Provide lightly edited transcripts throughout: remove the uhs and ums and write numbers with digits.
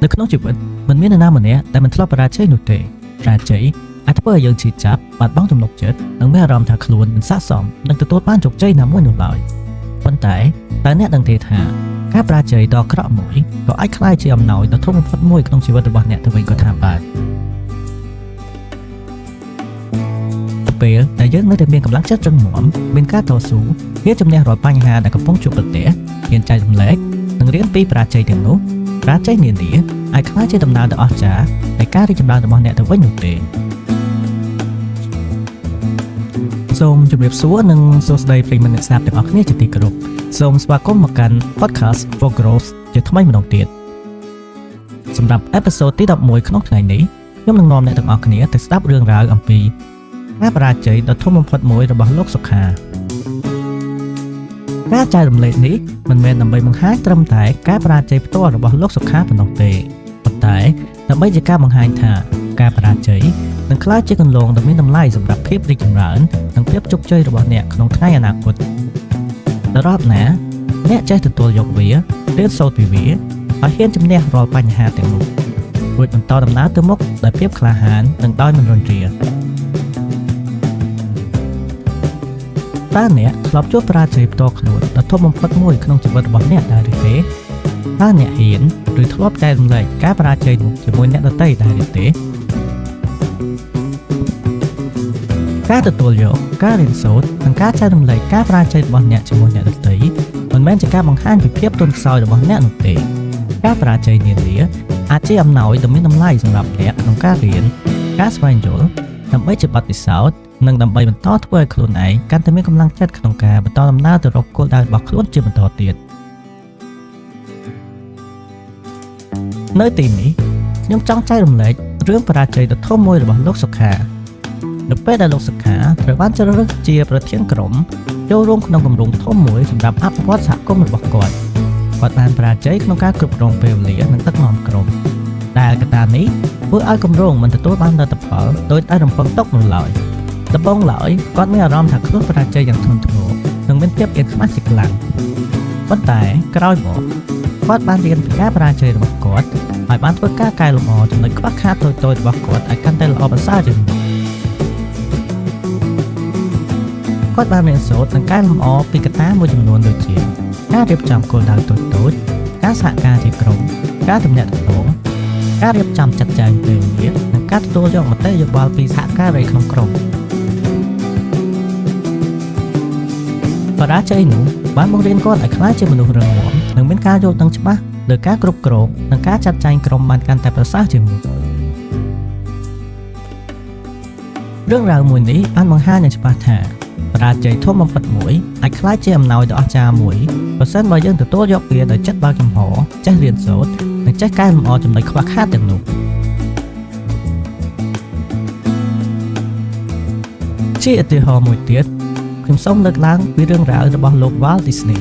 នៅក្នុងជីវិតមិនមាននរណាម្នាក់ដែលមិនធ្លាប់បរាជ័យនោះទេបរាជ័យអាចធ្វើឲ្យយើងឈឺចាប់បាត់បង់ទំនុកចិត្តនិងមានអារម្មណ៍ថាខ្លួនមិនស័ក្តិសមនឹងទទួលបានជោគជ័យណាមួយនោះឡើយប៉ុន្តែអ្នកដឹងទេថាការបរាជ័យដ៏អាក្រក់មួយក៏អាចក្លាយជាអំណោយដ៏ធំបំផុតមួយក្នុងជីវិតរបស់អ្នកទៅវិញក៏ថាបានពេលដែលយើងនៅតែមានកម្លាំងចិត្តរឹងមាំមានការតស៊ូរៀនជំនះរាល់បញ្ហាដែលកំពុងជួបប្រទះរៀនចែករំលែកនិងរៀនពីបរាជ័យទាំងនោះបរាជ័យនានាអាចក្លាយជាដំណើរដ៏អស្ចារ្យនៃការរីកចម្រើនរបស់អ្នកទៅវិញនោះទេសូមជម្រាបសួរនិងសួស្តីប្រិយមិត្តអ្នកស្ដាប់ទាំងអស់គ្នាជាទីគោរពសូមស្វាគមន៍មកកាន់ Podcast for Growth ជាថ្មីម្ដងទៀតសម្រាប់អេពីសូតទី11ក្នុងថ្ងៃនេះខ្ញុំនឹងនាំអ្នកទាំងអស់គ្នាទៅស្ដាប់រឿងរ៉ាវអំពីការបរាជ័យដ៏ធំបំផុតមួយរបស់លោកសុខាការចែករំលែកនេះមិនមែនដើម្បីបង្ហាញត្រឹមតែការបរាជ័យផ្ទាល់របស់លោកសុខាប៉ុណ្ណោះទេប៉ុន្តែដើម្បីជាការបង្ហាញថាការបរាជ័យនឹងក្លាយជាគន្លងដ៏មានតម្លៃសម្រាប់ភាពរីកចម្រើននិងភាពជោគជ័យរបស់អ្នកក្នុងថ្ងៃអនាគតដរាបណាអ្នកចេះទទួលយកវារៀនសូត្រពីវាហើយហ៊ានជំនះរាល់បញ្ហាទាំងនោះរួចបន្តដំណើរទៅមុខដោយភាពក្លាហាននិងដោយមិនរញរាតើអ្នកធ្លាប់ជួបបរាជ័យផ្ទាល់ខ្លួនដ៏ធំបំផុតមួយក្នុងជីវិតរបស់អ្នកដែរឬទេតើអ្នកហ៊ានឬធ្លាប់ចែករំលែកការបរាជ័យនោះជាមួយអ្នកដទៃដែរឬទេការទទួលយកការរៀនសូត្រនិងការចែករំលែកការបរាជ័យរបស់អ្នកជាមួយអ្នកដទៃមិនមែនជាការបង្ហាញពីភាពទន់ខ្សោយរបស់អ្នកនោះទេការបរាជ័យនានាអាចជាអំណោយដ៏មានតម្លៃសម្រាប់អ្នកក្នុងការរៀនការស្វែងយល់ដើម្បីជាបទពិសោធន៍និងដើម្បីបន្តធ្វើឲ្យខ្លួនឯងកាន់តែមានកម្លាំងចិត្តក្នុងការបន្តដំណើរទៅរកគោលដៅរបស់ខ្លួនជាបន្តទៀតនៅទីនេះខ្ញុំចង់ចែករំលែករឿងបរាជ័យដ៏ធំមួយរបស់លោកសុខានៅពេលដែលលោកសុខាត្រូវបានជ្រើសរើសជាប្រធានក្រុមចូលរួមក្នុងគម្រោងធំមួយសម្រាប់អភិវឌ្ឍសហគមន៍របស់គាត់បានបរាជ័យក្នុងការគ្រប់គ្រងពេលវេលានិងទឹកនាំក្រុមដែលកត្តានេះធ្វើឲ្យគម្រោងមិនទទួលបានលទ្ធផលដោយតែរំពឹងទុកនោះឡើយដំបូងឡើយគាត់មានអារម្មណ៍ថាខ្លួនបរាជ័យយ៉ាងធ្ងន់ធ្ងរនិងមានភាពអៀនខ្មាសជាខ្លាំងប៉ុន្តែក្រោយមកគាត់បានរៀនពីការបរាជ័យរបស់គាត់ហើយបានធ្វើការកែលម្អចំណុចខ្វះខាតតូចៗរបស់គាត់ឲ្យកាន់តែល្អប្រសើរជាងមុនគាត់បានរៀនសូត្រនិងកែលម្អពីកត្តាមួយចំនួនដូចជាការរៀបចំគោលដៅតូចៗការសហការជាក្រុមការទំនាក់ទំនងការរៀបចំចាត់ចែងពេលវេលានិងការទទួលយកមតិយោបល់ពីសហការីក្នុងក្រុមបរាជ័យនោះបានបង្រៀនគាត់ឲ្យក្លាយជាមនុស្សរឹងមាំនិងមានការយល់ដឹងច្បាស់លើការគ្រប់គ្រងនិងការចាត់ចែងក្រុមបានកាន់តែប្រសើរជាងមុនរឿងរ៉ាវមួយនេះបានបង្ហាញឲ្យច្បាស់ថាបរាជ័យធំបំផុតមួយអាចក្លាយជាអំណោយដ៏អស្ចារ្យមួយប្រសិនបើយើងទទួលយកវាដោយចិត្តបើកចំហចេះរៀនសូត្រនិងចេះកែលម្អចំណុចខ្វះខាតទាំងនោះជាឧទាហរណ៍មួយទៀតខ្ញុំសូមលើកឡើងពីរឿងរ៉ាវរបស់លោក Walt Disney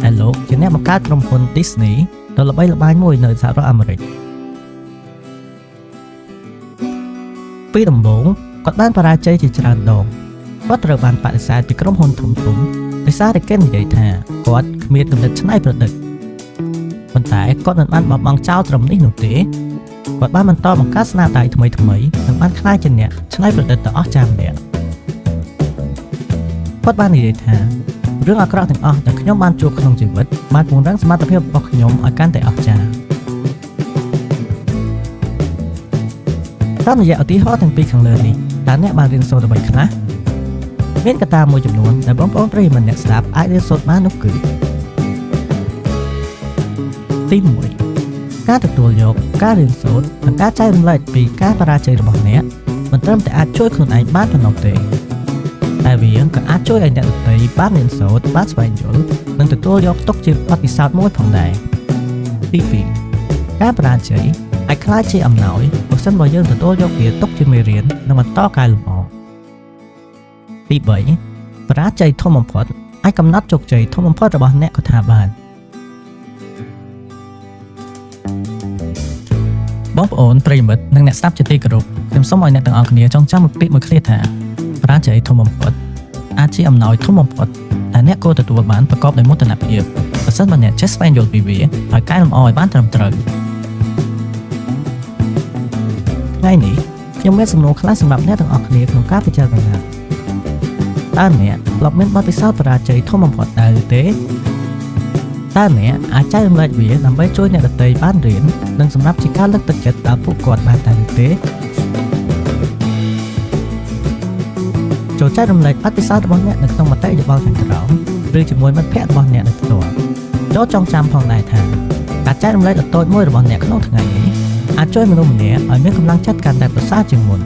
ដែលលោកជាអ្នកបង្កើតក្រុមហ៊ុន Disney ដ៏ល្បីល្បាញមួយនៅសហរដ្ឋអាមេរិកពីដំបូងគាត់បានបរាជ័យជាច្រើនដងគាត់ត្រូវបានបដិសេធពីក្រុមហ៊ុនធំៗដោយសារតែគេនិយាយថាគាត់គ្មានគំនិតច្នៃប្រឌិតប៉ុន្តែគាត់មិនបានបោះបង់ចោលត្រឹមនេះនោះទេគាត់បានបន្តបង្កើតស្នាដៃថ្មីៗនិងបានក្លាយជាអ្នកច្នៃប្រឌិតដ៏អស្ចារ្យម្នាក់គាត់បាននិយាយថារឿងអាក្រក់ទាំងអស់ដែលខ្ញុំបានជួបក្នុងជីវិតបានពង្រឹងសមត្ថភាពរបស់ខ្ញុំឲ្យកាន់តែអស្ចារ្យតាមរយៈឧទាហរណ៍ទាំងពីរខាងលើនេះតើអ្នកបានរៀនសូត្រអ្វីខ្លះមានកត្តាមួយចំនួនដែលបងប្អូនប្រិយមិត្តអ្នកស្ដាប់អាចរៀនសូត្របាននោះគឺទី1ការទទួលយកការរៀនសូត្រនិងការចែករំលែកពីការបរាជ័យរបស់អ្នកមិនត្រឹមតែអាចជួយខ្លួនឯងបានប៉ុណ្ណោះទេតែវាក៏អាចជួយឲ្យអ្នកដទៃបានរៀនសូត្របានស្វែងយល់និងទទួលយកទុកជាបទពិសោធន៍មួយផងដែរទី2ការបរាជ័យអាចក្លាយជាអំណោយបើសិនបើយើងទទួលយកវាទុកជាមេរៀននិងបន្តកែលម្អទី3បរាជ័យធំបំផុតអាចកំណត់ជោគជ័យធំបំផុតរបស់អ្នកក៏ថាបានបងប្អូនប្រិយមិត្តនិងអ្នកស្ដាប់ជាទីគោរពខ្ញុំសូមឲ្យអ្នកទាំងអស់គ្នាចងចាំពាក្យមួយឃ្លាថាបរាជ័យធំបំផុតអាចជាអំណោយធំបំផុតដែលអ្នកគួរទទួលបានប្រកបដោយមោទនភាពប្រសិនបើអ្នកចេះស្វែងយល់ពីវាហើយកែលម្អឲ្យបានត្រឹមត្រូវ ថ្ងៃនេះខ្ញុំមានសំណួរខ្លះសម្រាប់អ្នកទាំងអស់គ្នាក្នុងការពិចារណាតើអ្នកធ្លាប់មានបទពិសោធន៍បរាជ័យធំបំផុតដែរឬទេតើអ្នកអាចចែករំលែកវាដើម្បីជួយអ្នកដទៃបានរៀននិងសម្រាប់ជាការលើកទឹកចិត្តដល់ពួកគាត់បានដែរឬទេចូលចែករំលែកបទពិសោធន៍របស់អ្នកនៅក្នុងមតិយោបល់ខាងក្រោមឬជាមួយមិត្តភ័ក្តិរបស់អ្នកដោយផ្ទាល់ចូលចងចាំផងដែរថាការចែករំលែកដ៏តូចមួយរបស់អ្នកក្នុងថ្ងៃនេះអាចជួយមនុស្សម្នាក់ឲ្យមានកម្លាំងចិត្តកាន់តែប្រសើរជាងមុន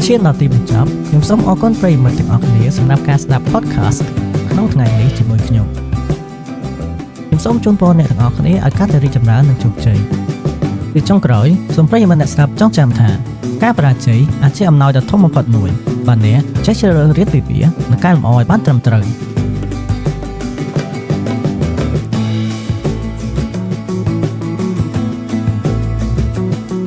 ឈានដល់ទីបញ្ចប់ខ្ញុំសូមអរគុណប្រិយមិត្តទាំងអស់គ្នាសម្រាប់ការស្ដាប់ podcast ក្នុងថ្ងៃនេះជាមួយខ្ញុំសូមជូនពរអ្នកទាំងអស់គ្នាឲ្យកាន់តែរីកចម្រើននិងជោគជ័យពីចុងក្រោយសូមប្រិយមិត្តអ្នកស្ដាប់ចងចាំថាការបរាជ័យអាចជាអំណោយដ៏ធំបំផុតមួយបើអ្នកចេះជ្រើសរើសរៀនពីវានិងកែលម្អឲ្យបានត្រឹមត្រូវ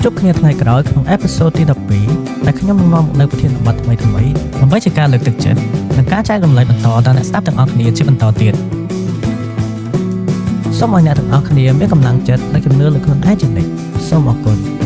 ជួបគ្នាថ្ងៃក្រោយក្នុងអេពីសូតទី12ដែលខ្ញុំនឹងនាំមកនៅប្រធានបទថ្មីៗដើម្បីជាការលើកទឹកចិត្តនិងការចែករំលែកបន្តដល់អ្នកស្ដាប់ទាំងអស់គ្នាជាបន្តទៀតសូមឲ្យអ្នកទាំងអស់គ្នាមានកម្លាំងចិត្តនិងជំនឿលើខ្លួនឯងជានិច្ចសូមអរគុណ